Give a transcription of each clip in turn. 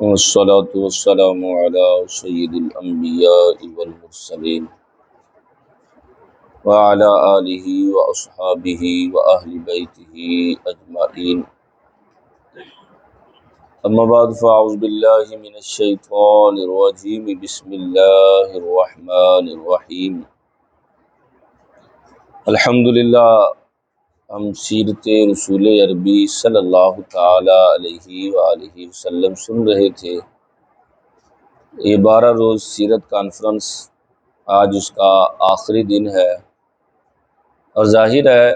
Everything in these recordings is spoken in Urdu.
والصلاة والسلام على سيد الأنبياء والمرسلين وعلى آله وأصحابه وأهل بيته أجمعين. أما بعد فأعوذ بالله من الشيطان الرجيم. بسم الله الرحمن الرحيم. الحمدللہ ہم سیرت رسول عربی صلی اللہ تعالی علیہ وآلہ وسلم سن رہے تھے. یہ 12 روز سیرت کانفرنس آج اس کا آخری دن ہے، اور ظاہر ہے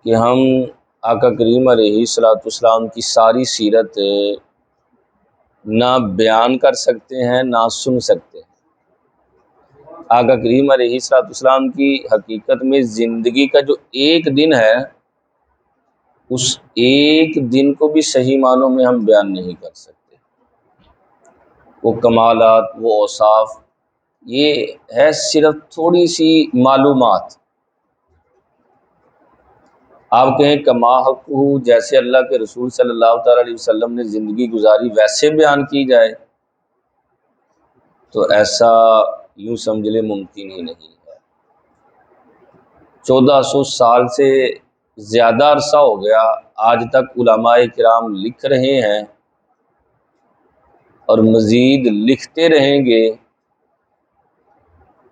کہ ہم آقا کریم علیہ الصلوۃ والسلام کی ساری سیرت نہ بیان کر سکتے ہیں نہ سن سکتے ہیں. آقا کریم علیہ الصلوۃ والسلام کی حقیقت میں زندگی کا جو ایک دن ہے، اس ایک دن کو بھی صحیح معنوں میں ہم بیان نہیں کر سکتے. وہ کمالات، وہ اوصاف، یہ ہے صرف تھوڑی سی معلومات. آپ کہیں کما حقہ، جیسے اللہ کے رسول صلی اللہ تعالی علیہ وسلم نے زندگی گزاری ویسے بیان کی جائے تو ایسا یوں سمجھ لے ممکن ہی نہیں ہے. 1400 سال سے زیادہ عرصہ ہو گیا، آج تک علماء کرام لکھ رہے ہیں اور مزید لکھتے رہیں گے،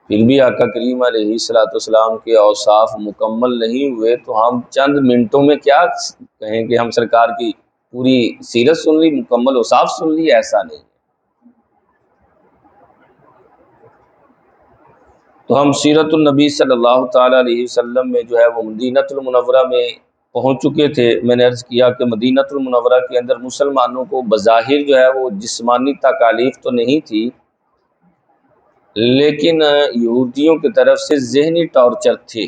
پھر بھی آقا کریم علیہ الصلوۃ والسلام کے اوصاف مکمل نہیں ہوئے. تو ہم چند منٹوں میں کیا کہیں کہ ہم سرکار کی پوری سیرت سن لی، مکمل اوصاف سن لی؟ ایسا نہیں. تو ہم سیرت النبی صلی اللہ تعالی علیہ وسلم میں جو ہے وہ مدینۃ المنورہ میں پہنچ چکے تھے. میں نے عرض کیا کہ مدینۃ المنورہ کے اندر مسلمانوں کو بظاہر جو ہے وہ جسمانی تکالیف تو نہیں تھی، لیکن یہودیوں کی طرف سے ذہنی ٹارچر تھی.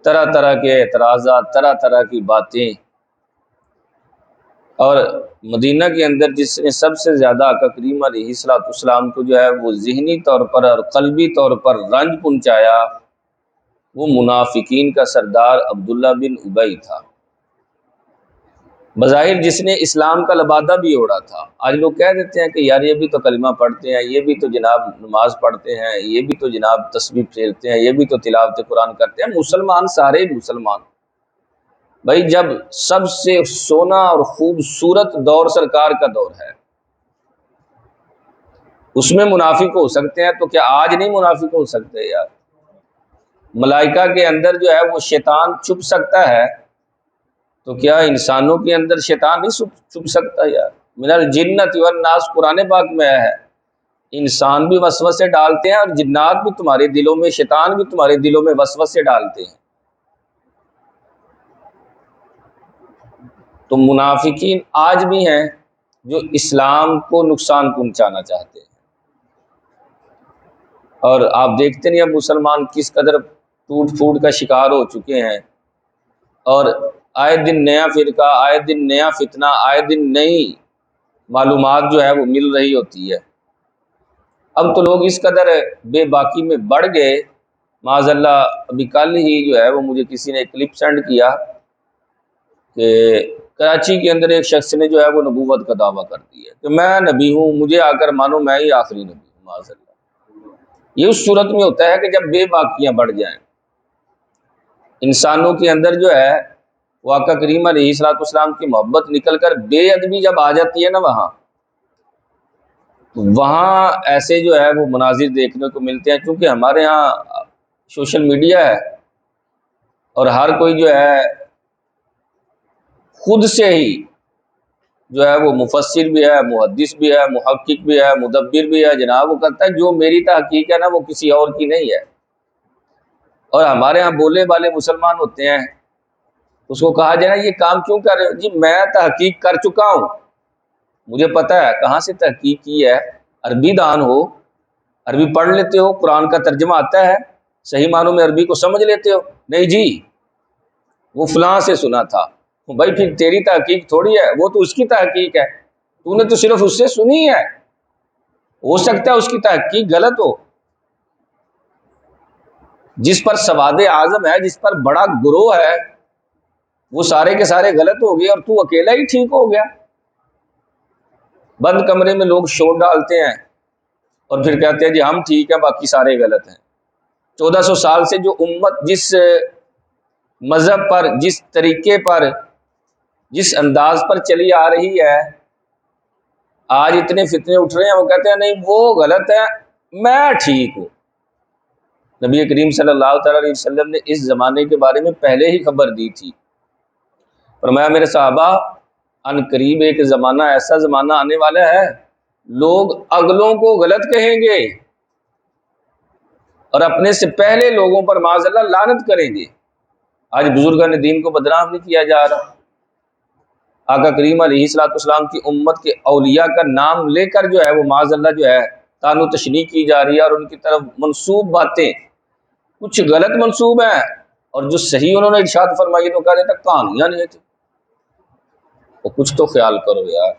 طرح طرح کے اعتراضات، طرح طرح کی باتیں. اور مدینہ کے اندر جس نے سب سے زیادہ آقا کریم علیہ الصلوۃ والسلام کو جو ہے وہ ذہنی طور پر اور قلبی طور پر رنج پہنچایا، وہ منافقین کا سردار عبداللہ بن ابی تھا. بظاہر جس نے اسلام کا لبادہ بھی اوڑھا تھا. آج لوگ کہہ دیتے ہیں کہ یار یہ بھی تو کلمہ پڑھتے ہیں، یہ بھی تو جناب نماز پڑھتے ہیں، یہ بھی تو جناب تسبیح پھیرتے ہیں، یہ بھی تو تلاوت قرآن کرتے ہیں. مسلمان سارے مسلمان. بھائی جب سب سے سونا اور خوبصورت دور سرکار کا دور ہے، اس میں منافق ہو سکتے ہیں، تو کیا آج نہیں منافق ہو سکتے؟ یار ملائکہ کے اندر جو ہے وہ شیطان چھپ سکتا ہے، تو کیا انسانوں کے اندر شیطان نہیں چھپ سکتا؟ یار من الجنۃ والناس قرآن پاک میں ہے. انسان بھی وسوسے ڈالتے ہیں اور جنات بھی تمہارے دلوں میں، شیطان بھی تمہارے دلوں میں وسوسے ڈالتے ہیں. تو منافقین آج بھی ہیں جو اسلام کو نقصان پہنچانا چاہتے ہیں. اور آپ دیکھتے نہیں اب مسلمان کس قدر ٹوٹ پھوٹ کا شکار ہو چکے ہیں، اور آئے دن نیا فرقہ، آئے دن نیا فتنہ، آئے دن نئی معلومات جو ہے وہ مل رہی ہوتی ہے. اب تو لوگ اس قدر بے باکی میں بڑھ گئے. معاذ اللہ ابھی کل ہی جو ہے وہ مجھے کسی نے کلپ سینڈ کیا کہ کراچی کے اندر ایک شخص نے جو ہے وہ نبوت کا دعویٰ کر دیا کہ میں نبی ہوں، مجھے آ کر مانو میں ہی آخری نبی ہوں. معاذ اللہ. یہ اس صورت میں ہوتا ہے کہ جب بے باکیاں بڑھ جائیں. انسانوں کے اندر جو ہے وہ آقا کریم علیہ الصلوۃ والسلام کی محبت نکل کر بے ادبی جب آ جاتی ہے نا، وہاں ایسے جو ہے وہ مناظر دیکھنے کو ملتے ہیں. چونکہ ہمارے ہاں سوشل میڈیا ہے اور ہر کوئی جو ہے خود سے ہی جو ہے وہ مفسر بھی ہے، محدث بھی ہے، محقق بھی ہے، مدبر بھی ہے. جناب وہ کہتا ہے جو میری تحقیق ہے نا وہ کسی اور کی نہیں ہے. اور ہمارے ہاں بولے والے مسلمان ہوتے ہیں، اس کو کہا جائے نا یہ کام کیوں کر رہے ہو؟ جی میں تحقیق کر چکا ہوں، مجھے پتہ ہے کہاں سے تحقیق کی ہے. عربی دان ہو، عربی پڑھ لیتے ہو، قرآن کا ترجمہ آتا ہے، صحیح معنوں میں عربی کو سمجھ لیتے ہو. نہیں جی وہ فلاں سے سنا تھا. بھائی پھر تیری تحقیق تھوڑی ہے، وہ تو اس کی تحقیق ہے، تو نے تو صرف اس سے سنی ہے. ہو سکتا ہے اس کی تحقیق غلط ہو. جس پر سواد اعظم ہے، جس پر بڑا گروہ ہے، وہ سارے کے سارے غلط ہو گئے اور تو اکیلا ہی ٹھیک ہو گیا. بند کمرے میں لوگ شور ڈالتے ہیں اور پھر کہتے ہیں جی ہم ٹھیک ہیں باقی سارے غلط ہیں۔ 1400 سال سے جو امت جس مذہب پر، جس طریقے پر، جس انداز پر چلی آ رہی ہے، آج اتنے فتنے اٹھ رہے ہیں، وہ کہتے ہیں نہیں وہ غلط ہے میں ٹھیک ہوں۔ نبی کریم صلی اللہ تعالی علیہ وسلم نے اس زمانے کے بارے میں پہلے ہی خبر دی تھی، فرمایا میرے صحابہ ان قریب ایک زمانہ، ایسا زمانہ آنے والا ہے لوگ اگلوں کو غلط کہیں گے اور اپنے سے پہلے لوگوں پر معاذ اللہ لعنت کریں گے۔ آج بزرگان دین کو بدنام نہیں کیا جا رہا، آقا کریم علیہ الصلوۃ والسلام کی امت کے اولیاء کا نام لے کر جو ہے وہ معاذ اللہ جو ہے طعن و تشنیع کی جا رہی ہے، اور ان کی طرف منسوب باتیں کچھ غلط منسوب ہیں، اور جو صحیح انہوں نے ارشاد فرمائی تو کہا جاتا کہانیاں نہیں تھی۔ وہ کچھ تو خیال کرو یار،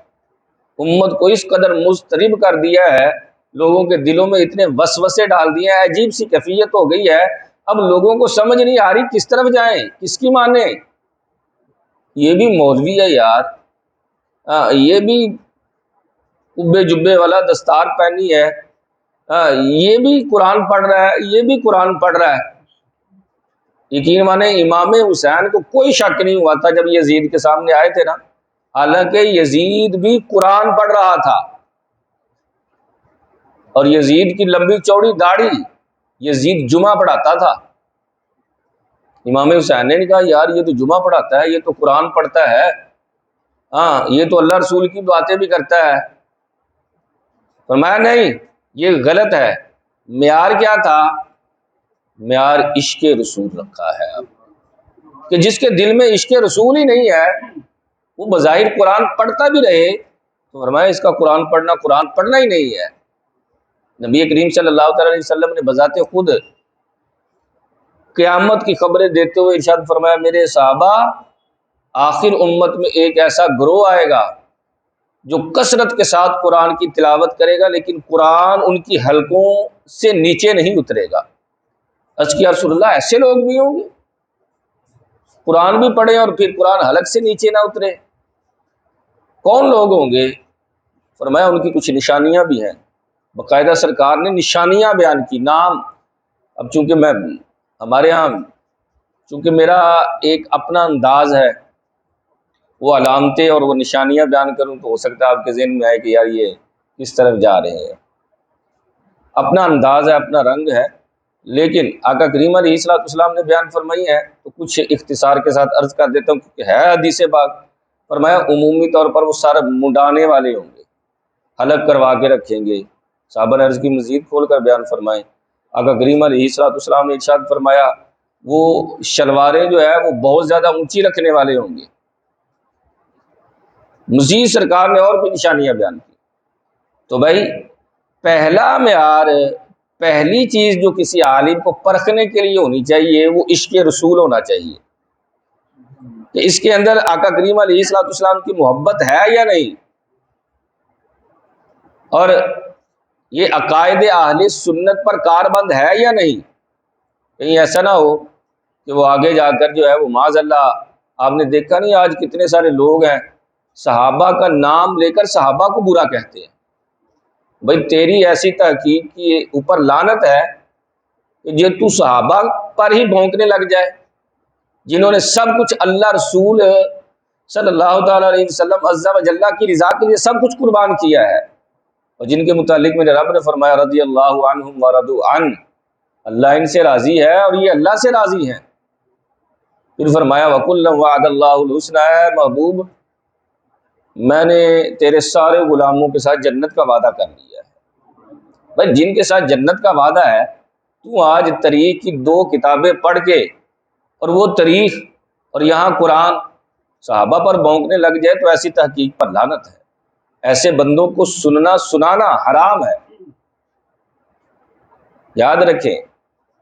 امت کو اس قدر مضطرب کر دیا ہے، لوگوں کے دلوں میں اتنے وسوسے ڈال دیے ہیں، عجیب سی کیفیت ہو گئی ہے، اب لوگوں کو سمجھ نہیں آ رہی کس طرف جائیں، کس کی مانیں۔ یہ بھی مولوی ہے یار، یہ بھی کبے جبے والا دستار پہنی ہے، یہ بھی قرآن پڑھ رہا ہے، یہ بھی قرآن پڑھ رہا ہے۔ یقین مانے امام حسین کو کوئی شک نہیں ہوا تھا جب یزید کے سامنے آئے تھے نا، حالانکہ یزید بھی قرآن پڑھ رہا تھا، اور یزید کی لمبی چوڑی داڑھی، یزید جمعہ پڑھاتا تھا۔ امام حسین نے کہا یار یہ تو جمعہ پڑھاتا ہے، یہ تو قرآن پڑھتا ہے، ہاں یہ تو اللہ رسول کی باتیں بھی کرتا ہے۔ فرمایا نہیں یہ غلط ہے۔ معیار کیا تھا؟ معیار عشق رسول رکھا ہے اب، کہ جس کے دل میں عشق رسول ہی نہیں ہے وہ بظاہر قرآن پڑھتا بھی رہے تو فرمایا اس کا قرآن پڑھنا ہی نہیں ہے۔ نبی کریم صلی اللہ تعالی علیہ وسلم نے بذات خود قیامت کی خبریں دیتے ہوئے ارشاد فرمایا میرے صحابہ آخر امت میں ایک ایسا گروہ آئے گا جو کثرت کے ساتھ قرآن کی تلاوت کرے گا لیکن قرآن ان کی حلقوں سے نیچے نہیں اترے گا۔ عرض کیا رسول اللہ ایسے لوگ بھی ہوں گے؟ قرآن بھی پڑھیں اور پھر قرآن حلق سے نیچے نہ اترے، کون لوگ ہوں گے؟ فرمایا ان کی کچھ نشانیاں بھی ہیں، باقاعدہ سرکار نے نشانیاں بیان کی، نام۔ اب چونکہ ہمارے ہاں چونکہ میرا ایک اپنا انداز ہے، وہ علامتیں اور وہ نشانیاں بیان کروں تو ہو سکتا ہے آپ کے ذہن میں آئے کہ یار یہ کس طرف جا رہے ہیں، اپنا انداز ہے، اپنا رنگ ہے، لیکن آقا کریم علیہ الصلوۃ والسلام نے بیان فرمائی ہے تو کچھ اختصار کے ساتھ عرض کر دیتا ہوں کہ ہے حدیث پاک۔ فرمایا عمومی طور پر وہ سارے منڈانے والے ہوں گے، حلق کروا کے رکھیں گے۔ صحابہ نے عرض کی مزید کھول کر بیان فرمائیں، آقا کریم علیہ الصلوۃ والسلام نے ارشاد فرمایا وہ شلواریں جو ہے وہ بہت زیادہ اونچی رکھنے والے ہوں گے۔ مزید سرکار نے اور بھی نشانیاں بیان کی۔ تو بھائی پہلا معیار، پہلی چیز جو کسی عالم کو پرکھنے کے لیے ہونی چاہیے وہ عشق رسول ہونا چاہیے، کہ اس کے اندر آقا کریم علیہ الصلوۃ والسلام کی محبت ہے یا نہیں، اور یہ عقائد اہل سنت پر کاربند ہے یا نہیں۔ کہیں ایسا نہ ہو کہ وہ آگے جا کر جو ہے وہ معاذ اللہ، آپ نے دیکھا نہیں آج کتنے سارے لوگ ہیں صحابہ کا نام لے کر صحابہ کو برا کہتے ہیں۔ بھائی تیری ایسی تحقیق کی اوپر لعنت ہے کہ جو تو صحابہ پر ہی بھونکنے لگ جائے، جنہوں نے سب کچھ اللہ رسول صلی اللہ تعالی علیہ وسلم عز و جل کی رضا کے لیے سب کچھ قربان کیا ہے، اور جن کے متعلق میرے رب نے فرمایا رضی اللہ عنہم ورضوا عنہ، اللہ ان سے راضی ہے اور یہ اللہ سے راضی ہیں۔ پھر فرمایا وَكُلًّا وَعَدَ اللَّهُ الْحُسْنَىٰ، اے محبوب میں نے تیرے سارے غلاموں کے ساتھ جنت کا وعدہ کر لیا ہے۔ بھائی جن کے ساتھ جنت کا وعدہ ہے، تو آج تاریخ کی 2 کتابیں پڑھ کے اور وہ تاریخ اور یہاں قرآن صحابہ پر بھونکنے لگ جائے تو ایسی تحقیق پر لعنت ہے۔ ایسے بندوں کو سننا سنانا حرام ہے۔ یاد رکھیں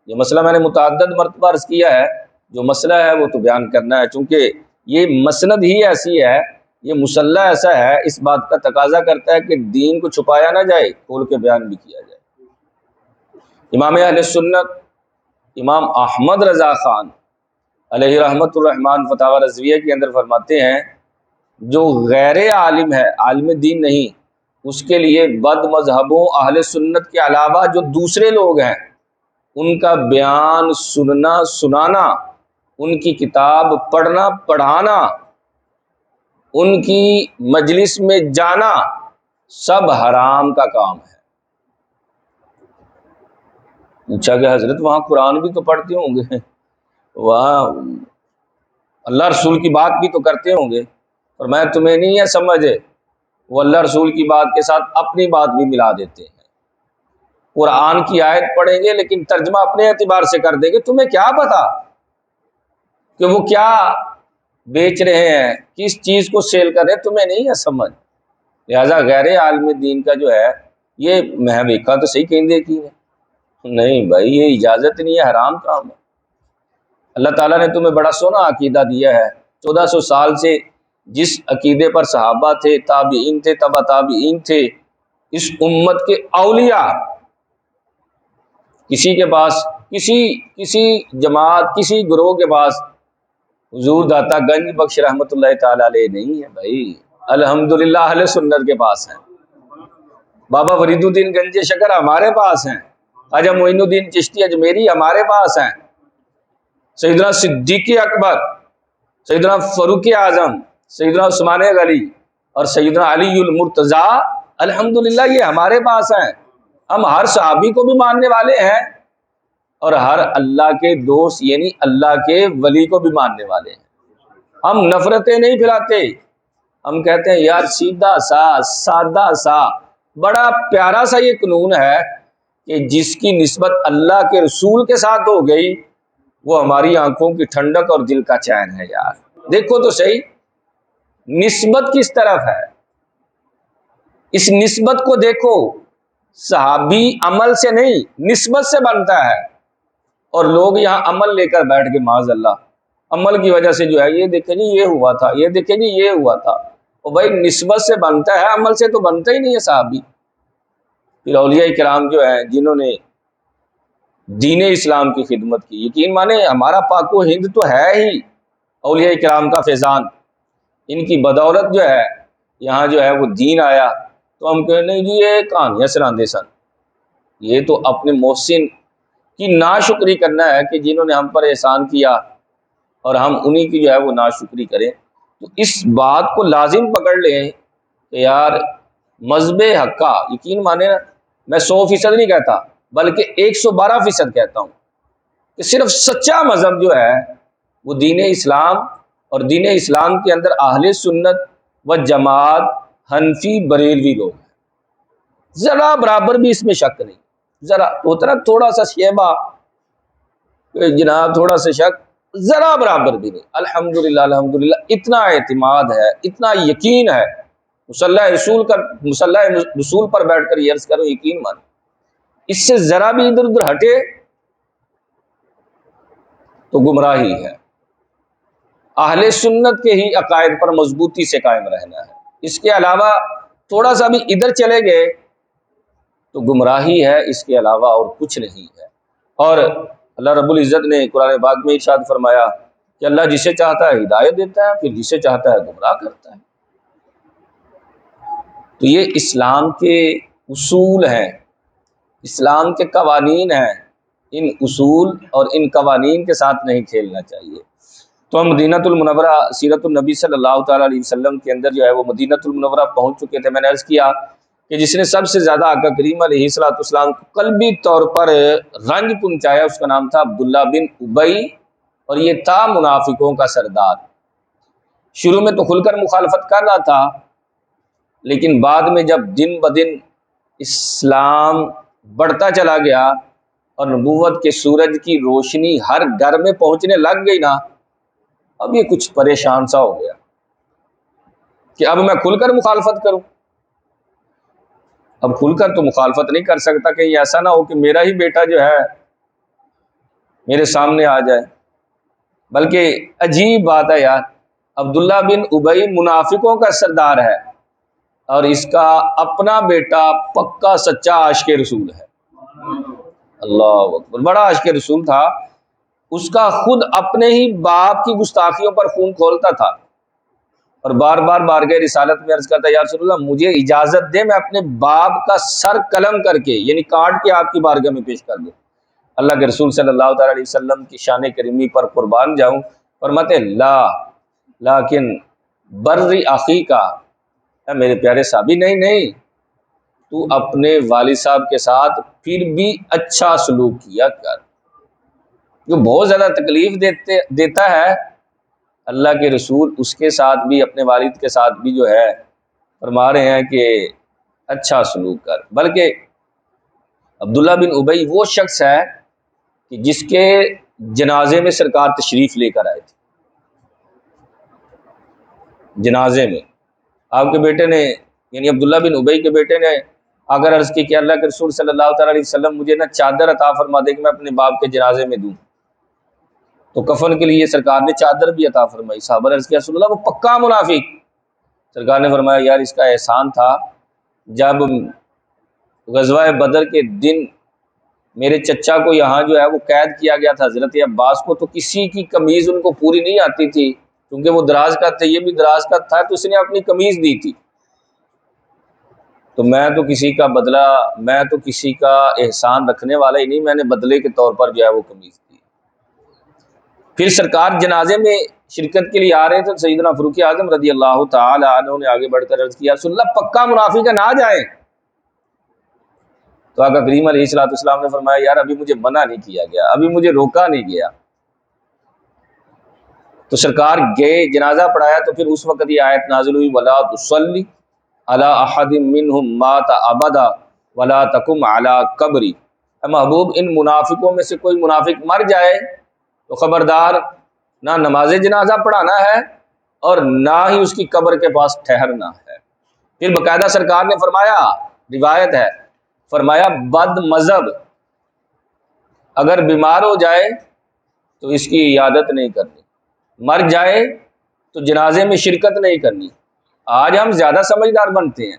یہ مسئلہ میں نے متعدد مرتبہ عرض کیا ہے، جو مسئلہ ہے وہ تو بیان کرنا ہے، چونکہ یہ مسند ہی ایسی ہے، یہ مسلح ایسا ہے، اس بات کا تقاضا کرتا ہے کہ دین کو چھپایا نہ جائے، کھول کے بیان بھی کیا جائے۔ امام اہل سنت امام احمد رضا خان علیہ رحمت الرحمن فتاوی رضویہ کے اندر فرماتے ہیں جو غیر عالم ہے، عالم دین نہیں، اس کے لیے بد مذہبوں اہل سنت کے علاوہ جو دوسرے لوگ ہیں ان کا بیان سننا سنانا، ان کی کتاب پڑھنا پڑھانا، ان کی مجلس میں جانا سب حرام کا کام ہے۔ پوچھا کہ حضرت وہاں قرآن بھی تو پڑھتے ہوں گے، وہاں اللہ رسول کی بات بھی تو کرتے ہوں گے، اور میں تمہیں نہیں ہے سمجھے، وہ اللہ رسول کی بات کے ساتھ اپنی بات بھی ملا دیتے ہیں۔ قرآن کی آیت پڑھیں گے لیکن ترجمہ اپنے اعتبار سے کر دیں گے، تمہیں کیا پتا کہ وہ کیا بیچ رہے ہیں، کس چیز کو سیل کر رہے ہیں، تمہیں نہیں ہے سمجھ۔ لہذا غیر عالم دین کا جو ہے یہ میں دیکھا تو صحیح کہیں دے کی ہے، نہیں بھائی یہ اجازت نہیں ہے، حرام کام ہے۔ اللہ تعالیٰ نے تمہیں بڑا سونا عقیدہ دیا ہے، 1400 سال سے جس عقیدے پر صحابہ تھے، تابعین تھے، تبع تابعین تھے، اس امت کے اولیاء، کسی کے پاس کسی جماعت کسی گروہ کے پاس حضور داتا گنج بخش رحمۃ اللہ تعالی علیہ نہیں ہے بھائی، الحمدللہ اہل سنت کے پاس ہیں۔ بابا فرید الدین گنج شکر ہمارے پاس ہیں، خواجہ معین الدین چشتی اجمیری ہمارے پاس ہیں، سیدنا صدیق اکبر، سیدنا فاروق اعظم، سیدنا عثمان غنی اور سیدنا علی المرتضیٰ الحمدللہ یہ ہمارے پاس ہیں۔ ہم ہر صحابی کو بھی ماننے والے ہیں اور ہر اللہ کے دوست یعنی اللہ کے ولی کو بھی ماننے والے ہیں۔ ہم نفرتیں نہیں پھیلاتے، ہم کہتے ہیں یار سیدھا سا سادہ سا بڑا پیارا سا یہ قانون ہے کہ جس کی نسبت اللہ کے رسول کے ساتھ ہو گئی وہ ہماری آنکھوں کی ٹھنڈک اور دل کا چین ہے۔ یار دیکھو تو صحیح نسبت کس طرف ہے، اس نسبت کو دیکھو، صحابی عمل سے نہیں نسبت سے بنتا ہے، اور لوگ یہاں عمل لے کر بیٹھ کے معاذ اللہ عمل کی وجہ سے جو ہے یہ دیکھیں جی یہ ہوا تھا، یہ دیکھیں جی یہ ہوا تھا، اور بھائی نسبت سے بنتا ہے، عمل سے تو بنتا ہی نہیں ہے صحابی۔ پھر اولیاء کرام جو ہیں جنہوں نے دین اسلام کی خدمت کی، یقین مانے ہمارا پاک و ہند تو ہے ہی اولیاء کرام کا فیضان، ان کی بدولت جو ہے یہاں جو ہے وہ دین آیا، تو ہم کہیں نہیں جی یہ کہانیاں سناندے سن، یہ تو اپنے محسن کی ناشکری کرنا ہے کہ جنہوں نے ہم پر احسان کیا اور ہم انہی کی جو ہے وہ ناشکری کریں۔ تو اس بات کو لازم پکڑ لیں کہ یار مذہب حق کا، یقین مانے نا میں 100% نہیں کہتا بلکہ 112% کہتا ہوں کہ صرف سچا مذہب جو ہے وہ دین اسلام، اور دین اسلام کے اندر اہل سنت و جماعت حنفی بریلوی لوگ ہیں، ذرا برابر بھی اس میں شک نہیں، ذرا ہوتا نا تھوڑا سا شیبہ جناب تھوڑا سا شک، ذرا برابر بھی نہیں۔ الحمدللہ الحمدللہ اتنا اعتماد ہے، اتنا یقین ہے، مصلی رسول پر بیٹھ کر یہ عرض کرو یقین مان، اس سے ذرا بھی ادھر ادھر ہٹے تو گمراہی ہے۔ اہل سنت کے ہی عقائد پر مضبوطی سے قائم رہنا ہے، اس کے علاوہ تھوڑا سا بھی ادھر چلے گئے تو گمراہی ہے، اس کے علاوہ اور کچھ نہیں ہے۔ اور اللہ رب العزت نے قرآن پاک میں ارشاد فرمایا کہ اللہ جسے چاہتا ہے ہدایت دیتا ہے، پھر جسے چاہتا ہے گمراہ کرتا ہے۔ تو یہ اسلام کے اصول ہیں، اسلام کے قوانین ہیں، ان اصول اور ان قوانین کے ساتھ نہیں کھیلنا چاہیے۔ تو ہم مدینۃ المنورہ سیرت النبی صلی اللہ تعالیٰ علیہ وسلم کے اندر جو ہے وہ مدینۃ المنورہ پہنچ چکے تھے۔ میں نے عرض کیا کہ جس نے سب سے زیادہ آقا کریم علیہ الصلوۃ والسلام کو قلبی طور پر رنج پہنچایا اس کا نام تھا عبداللہ بن ابی، اور یہ تھا منافقوں کا سردار۔ شروع میں تو کھل کر مخالفت کر رہا تھا، لیکن بعد میں جب دن بدن اسلام بڑھتا چلا گیا اور نبوت کے سورج کی روشنی ہر گھر میں پہنچنے لگ گئی نا، اب یہ کچھ پریشان سا ہو گیا کہ اب میں کھل کر مخالفت کروں۔ اب کھل کر تو مخالفت نہیں کر سکتا، کہیں ایسا نہ ہو کہ میرا ہی بیٹا جو ہے میرے سامنے آ جائے۔ بلکہ عجیب بات ہے یار، عبداللہ بن ابی منافقوں کا سردار ہے اور اس کا اپنا بیٹا پکا سچا عاشق رسول ہے۔ اللہ اکبر، بڑا عاشق رسول تھا، اس کا خود اپنے ہی باپ کی گستاخیوں پر خون کھولتا تھا، اور بار بار بارگاہ رسالت میں عرض کرتا یا رسول اللہ مجھے اجازت دے میں اپنے باپ کا سر قلم کر کے یعنی کاٹ کے آپ کی بارگاہ میں پیش کر دوں۔ اللہ کے رسول صلی اللہ تعالی علیہ وسلم کی شان کریمی پر قربان جاؤں، فرماتے لا لیکن بر اخی کا، اے میرے پیارے صحابی نہیں نہیں، تو اپنے والد صاحب کے ساتھ پھر بھی اچھا سلوک کیا کر، جو بہت زیادہ تکلیف دیتا ہے اللہ کے رسول اس کے ساتھ بھی، اپنے والد کے ساتھ بھی جو ہے فرما رہے ہیں کہ اچھا سلوک کر۔ بلکہ عبداللہ بن ابی وہ شخص ہے کہ جس کے جنازے میں سرکار تشریف لے کر آئے تھے، جنازے میں آپ کے بیٹے نے یعنی عبداللہ بن ابی کے بیٹے نے اگر عرض کی کہ اللہ کے رسول صلی اللہ تعالی علیہ وسلم مجھے نہ چادر عطا فرما دے کہ میں اپنے باپ کے جنازے میں دوں، تو کفن کے لیے سرکار نے چادر بھی عطا فرمائی۔ صحابہ نے عرض کیا رسول اللہ وہ پکا منافق، سرکار نے فرمایا یار اس کا احسان تھا جب غزوہ بدر کے دن میرے چچا کو یہاں جو ہے وہ قید کیا گیا تھا حضرت عباس کو، تو کسی کی قمیض ان کو پوری نہیں آتی تھی کیونکہ وہ دراز کا تھے، یہ بھی دراز کا تھا، تو اس نے اپنی قمیض دی تھی، تو میں تو کسی کا بدلہ، میں تو کسی کا احسان رکھنے والا ہی نہیں، میں نے بدلے کے طور پر جو ہے وہ قمیض دی۔ پھر سرکار جنازے میں شرکت کے لیے آ رہے تھے، سیدنا فاروق اعظم رضی اللہ تعالی عنہ نے آگے بڑھ کر عرض کیا رسول اللہ پکا منافق ہے نہ جائیں، تو آقا کریم علیہ الصلوۃ والسلام نے فرمایا یار ابھی مجھے منع نہیں کیا گیا، ابھی مجھے روکا نہیں گیا۔ تو سرکار گئے، جنازہ پڑھایا، تو پھر اس وقت یہ آیت نازل ہوئی ولا تصلی علی احد منهم مات ابدا ولا تقم علی قبری، اے محبوب ان منافقوں میں سے کوئی منافق مر جائے تو خبردار نہ نماز جنازہ پڑھانا ہے اور نہ ہی اس کی قبر کے پاس ٹھہرنا ہے۔ پھر باقاعدہ سرکار نے فرمایا، روایت ہے، فرمایا بد مذہب اگر بیمار ہو جائے تو اس کی عیادت نہیں کرنی، مر جائے تو جنازے میں شرکت نہیں کرنی۔ آج ہم زیادہ سمجھدار بنتے ہیں،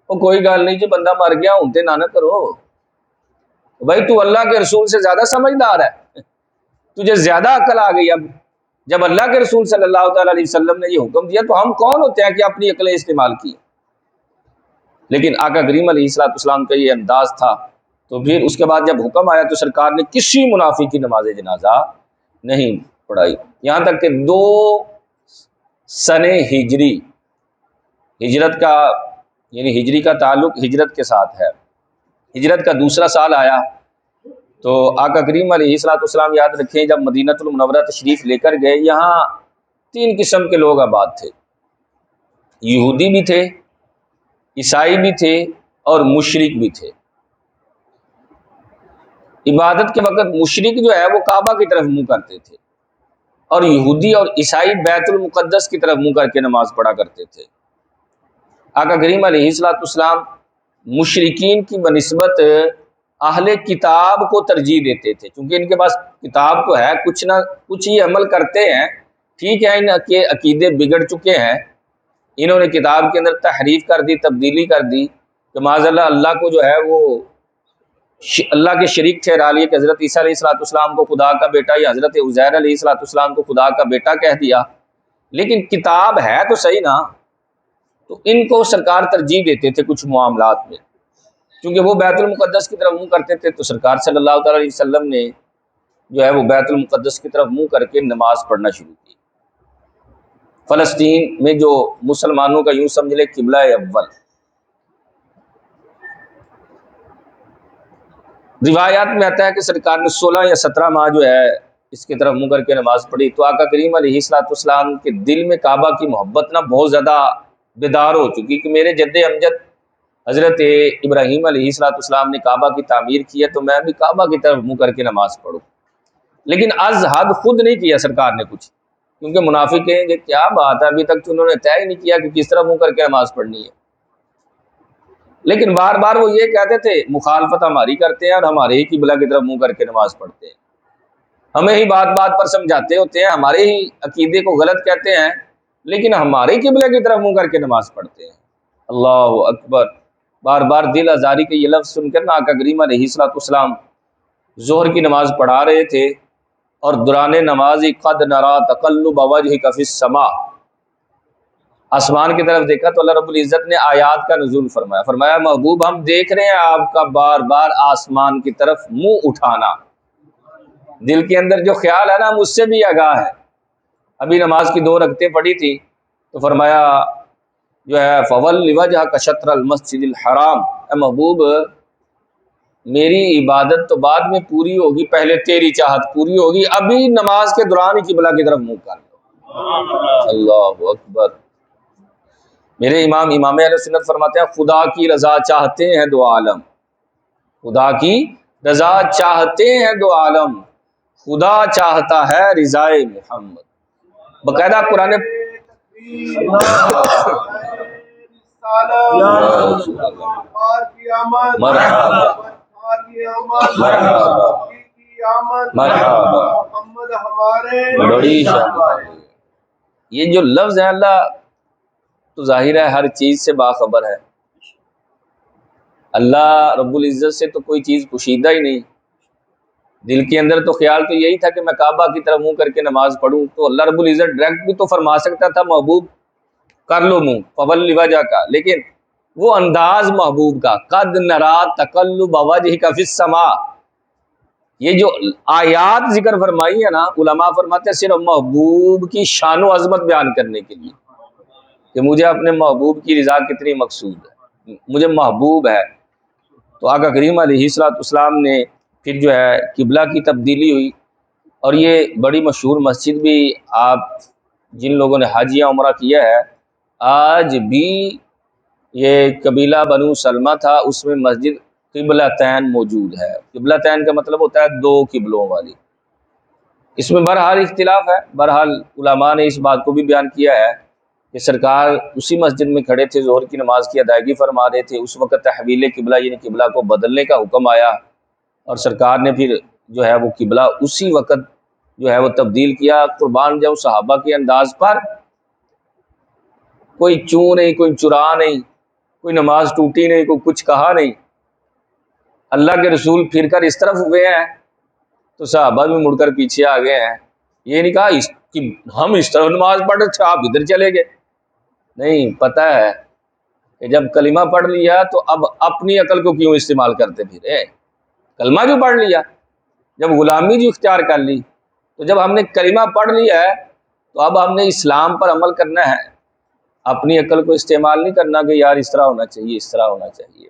وہ کوئی گل نہیں جی بندہ مر گیا ہونتے نہ کرو، بھائی تو اللہ کے رسول سے زیادہ سمجھدار ہے، تجھے زیادہ عقل آ گئی۔ اب جب اللہ کے رسول صلی اللہ تعالی علیہ وسلم نے یہ حکم دیا تو ہم کون ہوتے ہیں کہ اپنی عقلیں استعمال کی؟ لیکن آقا کریم علیہ الصلوۃ والسلام کا یہ انداز تھا، تو پھر اس کے بعد جب حکم آیا تو سرکار نے کسی منافق کی نماز جنازہ نہیں پڑھائی، یہاں تک کہ 2 سن ہجری، ہجرت کا یعنی ہجری کا تعلق ہجرت کے ساتھ ہے، ہجرت کا دوسرا سال آیا تو آقا کریم علیہ الصلوۃ والسلام یاد رکھیں جب مدینہ المنورہ تشریف لے کر گئے، یہاں 3 قسم کے لوگ آباد تھے، یہودی بھی تھے، عیسائی بھی تھے اور مشرک بھی تھے۔ عبادت کے وقت مشرک جو ہے وہ کعبہ کی طرف منہ کرتے تھے اور یہودی اور عیسائی بیت المقدس کی طرف منہ کر کے نماز پڑھا کرتے تھے۔ آقا کریم علیہ الصلوۃ والسلام مشرکین کی بنسبت اہل کتاب کو ترجیح دیتے تھے، کیونکہ ان کے پاس کتاب تو ہے، کچھ نہ کچھ ہی عمل کرتے ہیں، ٹھیک ہے ان کے عقیدے بگڑ چکے ہیں، انہوں نے کتاب کے اندر تحریف کر دی، تبدیلی کر دی کہ معاذ اللہ اللہ کو جو ہے وہ اللہ کے شریک ٹھہرا لیے کہ حضرت عیسیٰ علیہ الصلوۃ والسلام کو خدا کا بیٹا یا حضرت عزیر علیہ الصلوۃ والسلام کو خدا کا بیٹا کہہ دیا، لیکن کتاب ہے تو صحیح نا، تو ان کو سرکار ترجیح دیتے تھے کچھ معاملات میں، کیونکہ وہ بیت المقدس کی طرف منہ کرتے تھے، تو سرکار صلی اللہ تعالی علیہ وسلم نے جو ہے وہ بیت المقدس کی طرف منہ کر کے نماز پڑھنا شروع کی۔ فلسطین میں جو مسلمانوں کا یوں سمجھ لے قبلہ اول، روایات میں آتا ہے کہ سرکار نے 16 یا 17 ماہ جو ہے اس کی طرف منہ کر کے نماز پڑھی، تو آقا کریم علیہ الصلوۃ والسلام کے دل میں کعبہ کی محبت نہ بہت زیادہ بیدار ہو چکی کہ میرے جد امجد حضرت ابراہیم علیہ الصلوۃ والسلام نے کعبہ کی تعمیر کی ہے تو میں بھی کعبہ کی طرف منہ کر کے نماز پڑھوں، لیکن از حد خود نہیں کیا سرکار نے کچھ، کیونکہ منافق کہیں گے کیا بات ہے ابھی تک تو انہوں نے طے ہی نہیں کیا کہ کس طرح منہ کر کے نماز پڑھنی ہے، لیکن بار بار وہ یہ کہتے تھے مخالفت ہماری کرتے ہیں اور ہمارے ہی قبلہ کی طرف منہ کر کے نماز پڑھتے ہیں، ہمیں ہی بات بات پر سمجھاتے ہوتے ہیں، ہمارے ہی عقیدے کو غلط کہتے ہیں، لیکن ہمارے قبلہ کی طرف منہ کر کے نماز پڑھتے ہیں۔ اللہ اکبر، بار بار دل آزاری کے یہ لفظ سن کر نا آقا کریم علیہ الصلوۃ والسلام ظہر کی نماز پڑھا رہے تھے اور دوران نماز قد نرا تقلب وجهک فی السماء، آسمان کی طرف دیکھا تو اللہ رب العزت نے آیات کا نزول فرمایا. فرمایا محبوب ہم دیکھ رہے ہیں آپ کا بار بار آسمان کی طرف منہ اٹھانا. دل کے اندر جو خیال ہے نا ہم اس سے بھی آگاہ ہے. ابھی نماز کی 2 رکعتیں پڑھی تھی تو فرمایا جو ہے فول وجہک شطر المسجد الحرام، اے محبوب میری عبادت تو بعد میں پوری ہوگی، پہلے تیری چاہت پوری ہوگی. ابھی نماز کے دوران ہی قبلہ کی طرف منہ کر لو. اللہ اکبر. میرے امام اہل سنت فرماتے ہیں خدا کی رضا چاہتے ہیں دو عالم، خدا کی رضا چاہتے ہیں دو عالم، خدا چاہتا ہے رضائے محمد. باقاعدہ قرآن یہ جو لفظ ہے اللہ تو ظاہر ہے ہر چیز سے باخبر ہے. اللہ رب العزت سے تو کوئی چیز پوشیدہ ہی نہیں. دل کے اندر تو خیال تو یہی تھا کہ میں کعبہ کی طرف منہ کر کے نماز پڑھوں، تو اللہ رب العزت ڈائریکٹ بھی تو فرما سکتا تھا محبوب کر لو منہ فول وجہ کا، لیکن وہ انداز محبوب کا قد نرا تقلب وجہک فی السماء. یہ جو آیات ذکر فرمائی ہے نا علماء فرماتے ہیں صرف محبوب کی شان و عظمت بیان کرنے کے لیے کہ مجھے اپنے محبوب کی رضا کتنی مقصود ہے، مجھے محبوب ہے. تو آقا کریم علیہ الصلوۃ والسلام نے پھر جو ہے قبلہ کی تبدیلی ہوئی. اور یہ بڑی مشہور مسجد بھی آپ جن لوگوں نے حج یا عمرہ کیا ہے آج بھی یہ قبیلہ بنو سلمہ تھا، اس میں مسجد قبلتین موجود ہے. قبلتین کا مطلب ہوتا ہے 2 قبلوں والی. اس میں بہرحال اختلاف ہے. بہرحال علماء نے اس بات کو بھی بیان کیا ہے کہ سرکار اسی مسجد میں کھڑے تھے، ظہر کی نماز کی ادائیگی فرما رہے تھے. اس وقت تحویل قبلہ یعنی قبلہ کو بدلنے کا حکم آیا اور سرکار نے پھر جو ہے وہ قبلہ اسی وقت جو ہے وہ تبدیل کیا. قربان جاؤ صحابہ کے انداز پر، کوئی چوں نہیں، کوئی چرا نہیں، کوئی نماز ٹوٹی نہیں، کوئی کچھ کہا نہیں. اللہ کے رسول پھر کر اس طرف ہوئے ہیں تو صحابہ بھی مڑ کر پیچھے آ گئے ہیں. یہ نہیں کہا کہ ہم اس طرف نماز پڑھ رہے تھے آپ ادھر چلے گئے. نہیں، پتہ ہے کہ جب کلمہ پڑھ لیا تو اب اپنی عقل کو کیوں استعمال کرتے پھر. کلمہ جو پڑھ لیا، جب غلامی جو اختیار کر لی، تو جب ہم نے کلمہ پڑھ لیا ہے تو اب ہم نے اسلام پر عمل کرنا ہے، اپنی عقل کو استعمال نہیں کرنا کہ یار اس طرح ہونا چاہیے اس طرح ہونا چاہیے.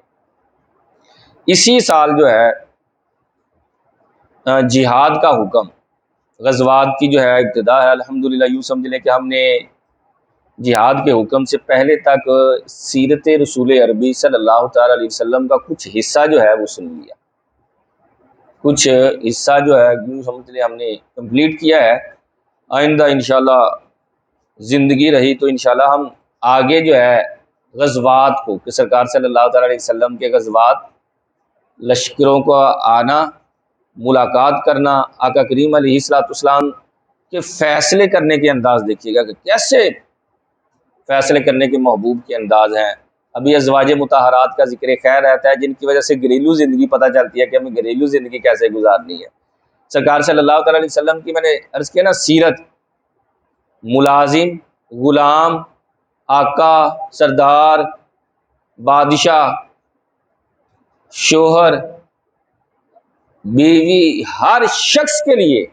اسی سال جو ہے جہاد کا حکم، غزوات کی جو ہے ابتدا ہے. الحمدللہ یوں سمجھ لیں کہ ہم نے جہاد کے حکم سے پہلے تک سیرت رسول عربی صلی اللہ تعالی علیہ وسلم کا کچھ حصہ جو ہے وہ سن لیا. کچھ حصہ جو ہے یوں سمجھ لیں ہم نے کمپلیٹ کیا ہے. آئندہ انشاءاللہ زندگی رہی تو انشاءاللہ ہم آگے جو ہے غزوات کو کہ سرکار صلی اللہ تعالی علیہ وسلم کے غزوات، لشکروں کو آنا، ملاقات کرنا، آقا کریم علیہ الصلوۃ والسلام کے فیصلے کرنے کے انداز دیکھیے گا کہ کیسے فیصلے کرنے کے محبوب کے انداز ہیں. ابھی ازواج مطہرات کا ذکر خیر رہتا ہے جن کی وجہ سے گھریلو زندگی پتہ چلتی ہے کہ ہمیں گھریلو زندگی کیسے گزارنی ہے. سرکار صلی اللہ تعالی علیہ وسلم کی میں نے عرض کیا نا سیرت، ملازم، غلام، آقا، سردار، بادشاہ، شوہر، بیوی، ہر شخص کے لیے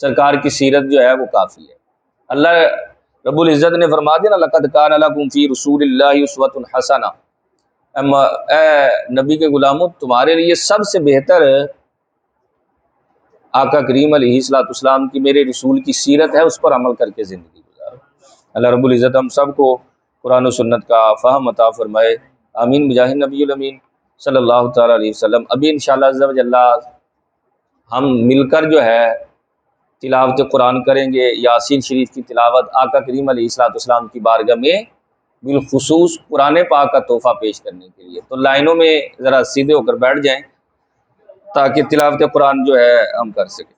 سرکار کی سیرت جو ہے وہ کافی ہے. اللہ رب العزت نے فرما دیا نا لقد کان لکم فی رسول اللہ اسوۃ حسنہ. اے نبی کے غلاموں تمہارے لیے سب سے بہتر آقا کریم علیہ الصلوۃ والسلام کی میرے رسول کی سیرت ہے، اس پر عمل کر کے زندگی گزارو. اللہ رب العزت ہم سب کو قرآن و سنت کا فہم عطا فرمائے. آمین بجاہ نبی الامین صلی اللہ تعالی علیہ وسلم. ابھی انشاءاللہ عز و جل ہم مل کر جو ہے تلاوت قرآن کریں گے. یاسین شریف کی تلاوت آقا کریم علیہ الصلوۃ والسلام کی بارگاہ میں بالخصوص قرآن پاک کا تحفہ پیش کرنے کے لیے. تو لائنوں میں ذرا سیدھے ہو کر بیٹھ جائیں تاکہ تلاوت قرآن جو ہے ہم کر سکیں.